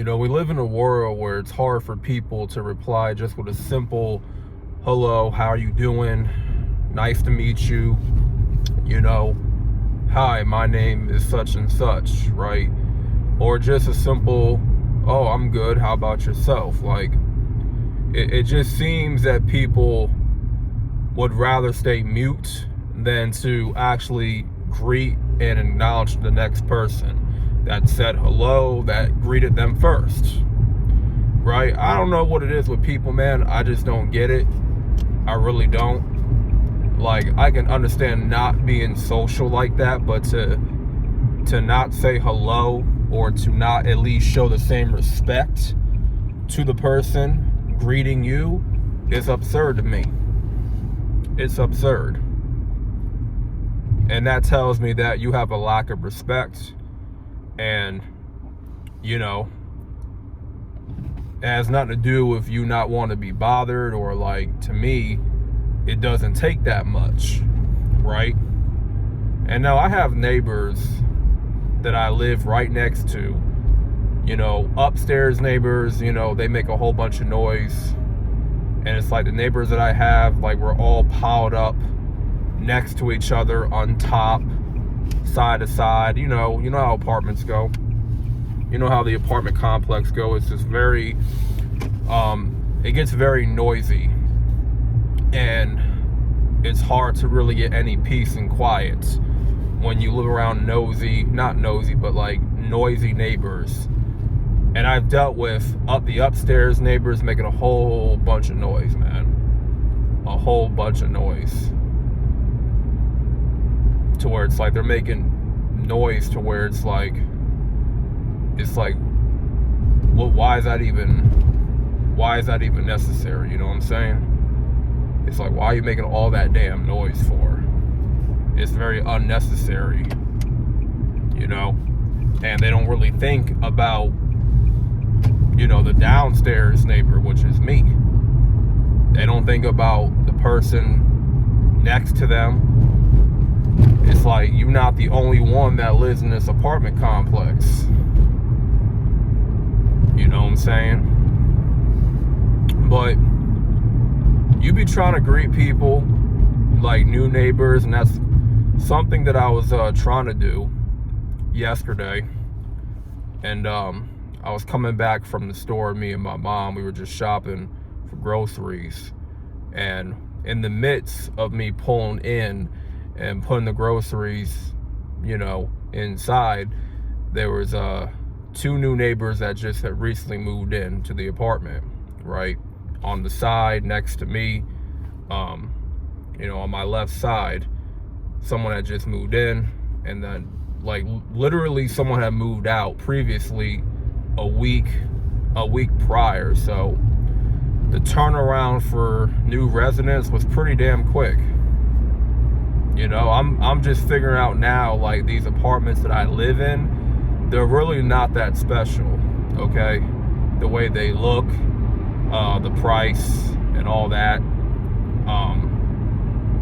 We live in a world where it's hard for people to reply just with a simple hello, how are you doing? Nice to meet you. Hi, my name is such and such, right? Or just a simple, oh, I'm good, how about yourself? Like, it just seems that people would rather stay mute than to actually greet and acknowledge the next person that said hello, that greeted them first, right? I don't know what it is with people, man. I just don't get it. I really don't. Like, I can understand not being social like that, but to not say hello or to not at least show the same respect to the person greeting you is absurd to me. It's absurd. And that tells me that you have a lack of respect. And, it has nothing to do with you not want to be bothered, or, like, to me, it doesn't take that much, right? And now I have neighbors that I live right next to, upstairs neighbors, they make a whole bunch of noise. And it's like the neighbors that I have, like, we're all piled up next to each other on top, side to side. You know how apartments go. You know how the apartment complex go. It's just very, it gets very noisy. And it's hard to really get any peace and quiet when you live around not nosy, but like noisy neighbors. And I've dealt with the upstairs neighbors making a whole bunch of noise, man. A whole bunch of noise. To where it's like they're making noise to where it's like, well, why is that even necessary? You know what I'm saying? It's like, why are you making all that damn noise for? It's very unnecessary, and they don't really think about, the downstairs neighbor, which is me. They don't think about the person next to them. It's like, you're not the only one that lives in this apartment complex. You know what I'm saying? But you be trying to greet people like new neighbors, and that's something that I was trying to do yesterday. And I was coming back from the store, me and my mom, we were just shopping for groceries. And in the midst of me pulling in and putting the groceries, inside, there was two new neighbors that just had recently moved in to the apartment, right? On the side next to me, on my left side, someone had just moved in, and then, like, literally someone had moved out previously a week prior. So the turnaround for new residents was pretty damn quick. I'm just figuring out now, like, these apartments that I live in, they're really not that special, okay? The way they look, the price, and all that,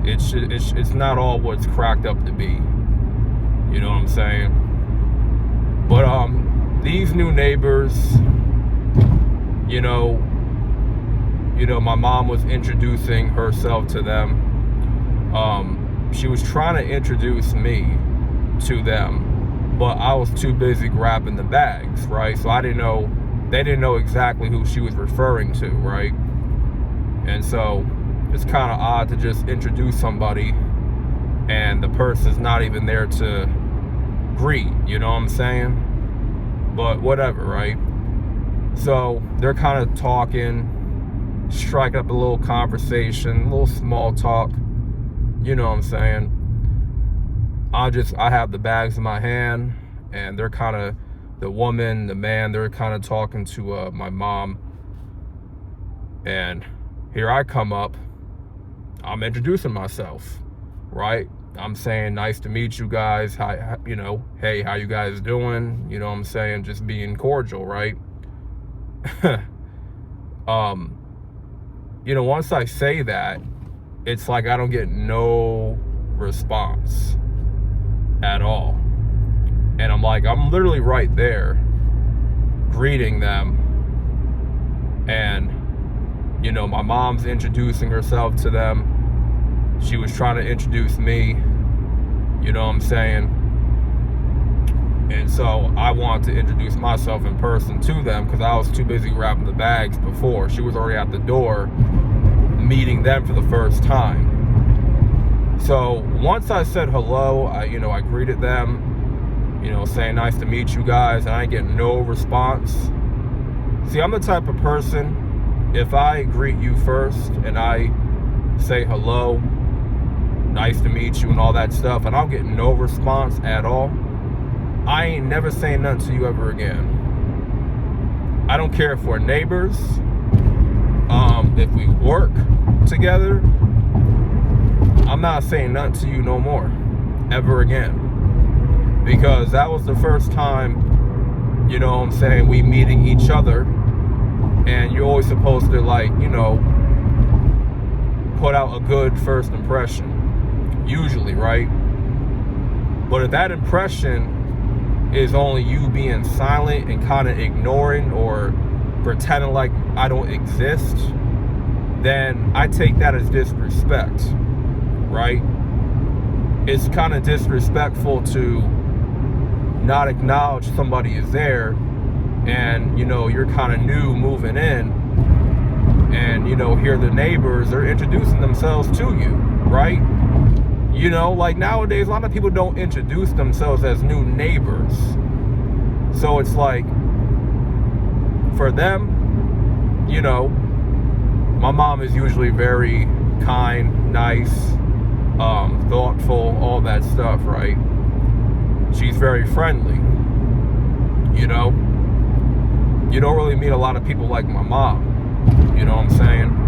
it's not all what it's cracked up to be. You know what I'm saying? But these new neighbors, my mom was introducing herself to them. She was trying to introduce me to them, but I was too busy grabbing the bags, right? So they didn't know exactly who she was referring to, right? And so it's kind of odd to just introduce somebody and the person's not even there to greet, you know what I'm saying? But whatever, right? So they're kind of talking, striking up a little conversation, a little small talk. You know what I'm saying? I have the bags in my hand, and they're kind of, the woman, the man, they're kind of talking to my mom. And here I come up, I'm introducing myself, right? I'm saying, nice to meet you guys. Hi, hey, how you guys doing? You know what I'm saying? Just being cordial, right? Once I say that, it's like I don't get no response at all. And I'm like, I'm literally right there greeting them, and you know, my mom's introducing herself to them. She was trying to introduce me, you know what I'm saying? And so I wanted to introduce myself in person to them because I was too busy grabbing the bags before. She was already at the door meeting them for the first time. So once I said hello, I greeted them, you know, saying nice to meet you guys, and I get no response. See, I'm the type of person, if I greet you first and I say hello, nice to meet you and all that stuff, and I'll get no response at all, I ain't never saying nothing to you ever again. I don't care if we're neighbors, if we work together, I'm not saying nothing to you no more, ever again. Because that was the first time, you know what I'm saying, we meeting each other, and you're always supposed to, like, you know, put out a good first impression, usually, right? But if that impression is only you being silent and kind of ignoring or pretending like I don't exist, then I take that as disrespect, right? It's kind of disrespectful to not acknowledge somebody is there, and you know, you're kind of new moving in, and you know, here the neighbors are introducing themselves to you, right? You know, like nowadays a lot of people don't introduce themselves as new neighbors. So it's like, for them, you know, my mom is usually very kind, nice, thoughtful, all that stuff, right? She's very friendly, you know? You don't really meet a lot of people like my mom, you know what I'm saying?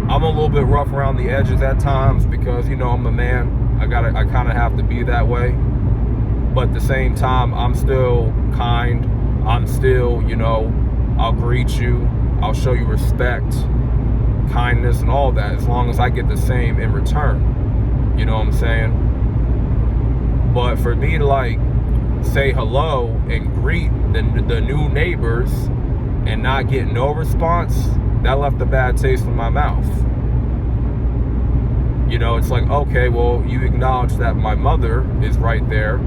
I'm a little bit rough around the edges at times because, you know, I'm a man. I kind of have to be that way. But at the same time, I'm still kind. I'm still, you know, I'll greet you. I'll show you respect, kindness, and all that, as long as I get the same in return. You know what I'm saying? But for me to, like, say hello and greet the new neighbors and not get no response, that left a bad taste in my mouth. You know, it's like, okay, well, you acknowledge that my mother is right there.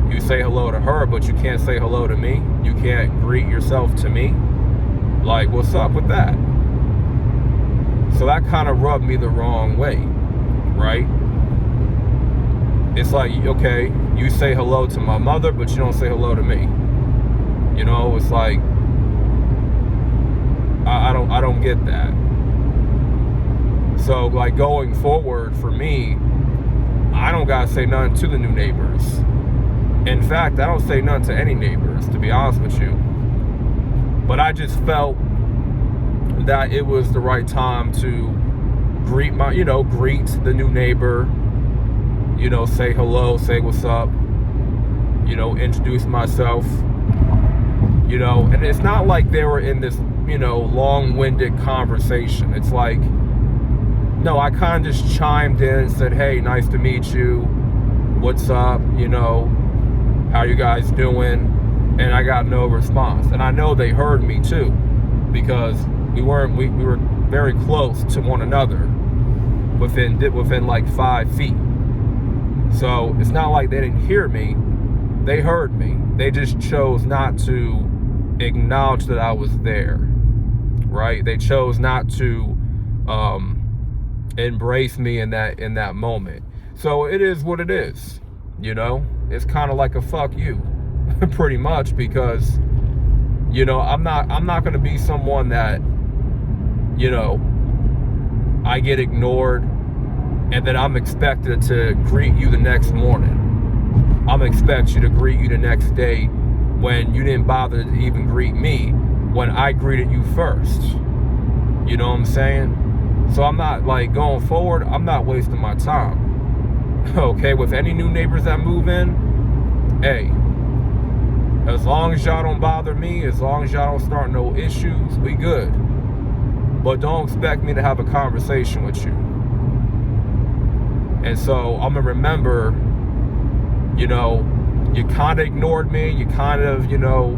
You say hello to her, but you can't say hello to me. You can't greet yourself to me. Like, what's up with that? So that kind of rubbed me the wrong way, right? It's like, okay, you say hello to my mother, but you don't say hello to me. You know, it's like, I don't get that. So, like, going forward for me, I don't gotta say nothing to the new neighbors. In fact, I don't say nothing to any neighbors, to be honest with you. But I just felt that it was the right time to greet the new neighbor, you know, say hello, say what's up, you know, introduce myself, you know. And it's not like they were in this, you know, long-winded conversation. It's like, no, I kind of just chimed in and said, hey, nice to meet you, what's up, you know, how you guys doing? And I got no response. And I know they heard me too, because we were very close to one another, within like 5 feet. So it's not like they didn't hear me. They heard me. They just chose not to acknowledge that I was there, right? They chose not to embrace me in that moment. So it is what it is, you know? It's kind of like a fuck you, pretty much, because, you know, I'm not going to be someone that, you know, I get ignored and then I'm expected to greet you the next morning. I'm expect you to greet you the next day when you didn't bother to even greet me when I greeted you first. You know what I'm saying? So I'm not, like, going forward, I'm not wasting my time. Okay, with any new neighbors that move in, hey, as long as y'all don't bother me, as long as y'all don't start no issues, we good. But don't expect me to have a conversation with you. And so I'm gonna remember, you know, you kind of ignored me, you kind of, you know,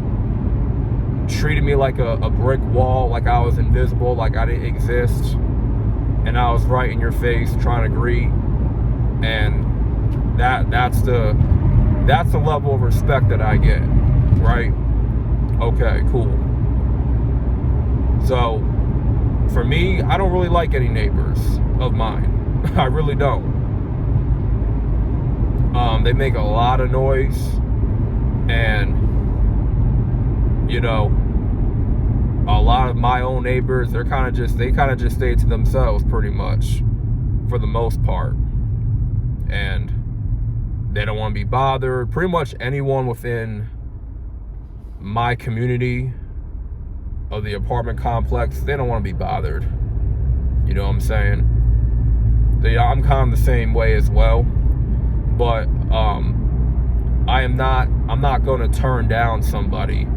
treated me like a brick wall, like I was invisible, like I didn't exist, and I was right in your face trying to greet. And that's the level of respect that I get, right? Okay, cool. So for me, I don't really like any neighbors of mine. I really don't. They make a lot of noise, and you know, a lot of my own neighbors, they kind of just stay to themselves pretty much for the most part, and they don't want to be bothered. Pretty much anyone within my community of the apartment complex, they don't want to be bothered. You know what I'm saying? I'm kind of the same way as well, but I'm not going to turn down somebody,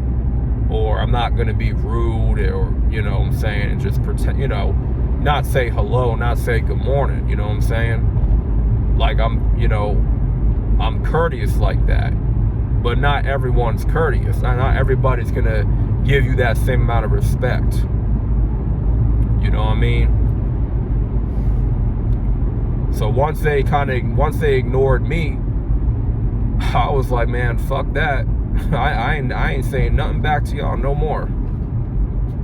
or I'm not going to be rude, or, you know what I'm saying, and just pretend, you know, not say hello, not say good morning, you know what I'm saying? Like, I'm courteous like that, but not everyone's courteous. Not everybody's going to give you that same amount of respect. You know what I mean? So once they ignored me, I was like, man, fuck that. I ain't saying nothing back to y'all no more.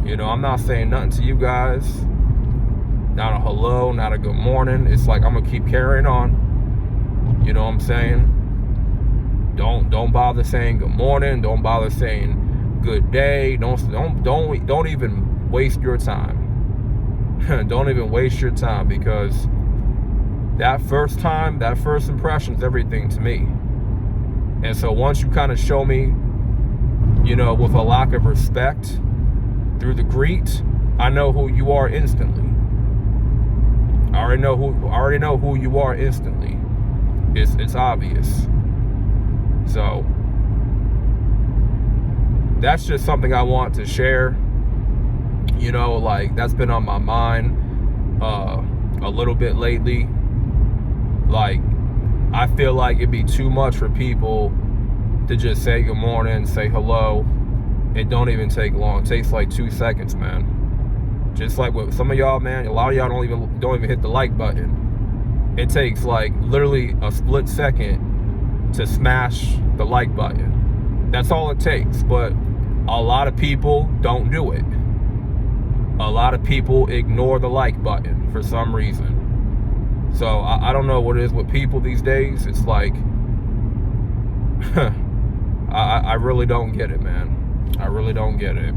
You know, I'm not saying nothing to you guys. Not a hello, not a good morning. It's like, I'm gonna keep carrying on. You know what I'm saying? Don't bother saying good morning. Don't bother saying good day. Don't even waste your time. Don't even waste your time, because that first impression is everything to me. And so once you kind of show me, you know, with a lack of respect through the greet, I know who you are instantly. I already know who you are instantly. It's obvious. So that's just something I want to share. You know, like, that's been on my mind a little bit lately. Like, I feel like it'd be too much for people to just say good morning, say hello. It don't even take long. It takes like 2 seconds, man. Just like with some of y'all, man, a lot of y'all don't even hit the like button. It takes like literally a split second to smash the like button. That's all it takes. But a lot of people don't do it. A lot of people ignore the like button for some reason. So I don't know what it is with people these days. It's like, I really don't get it, man. I really don't get it.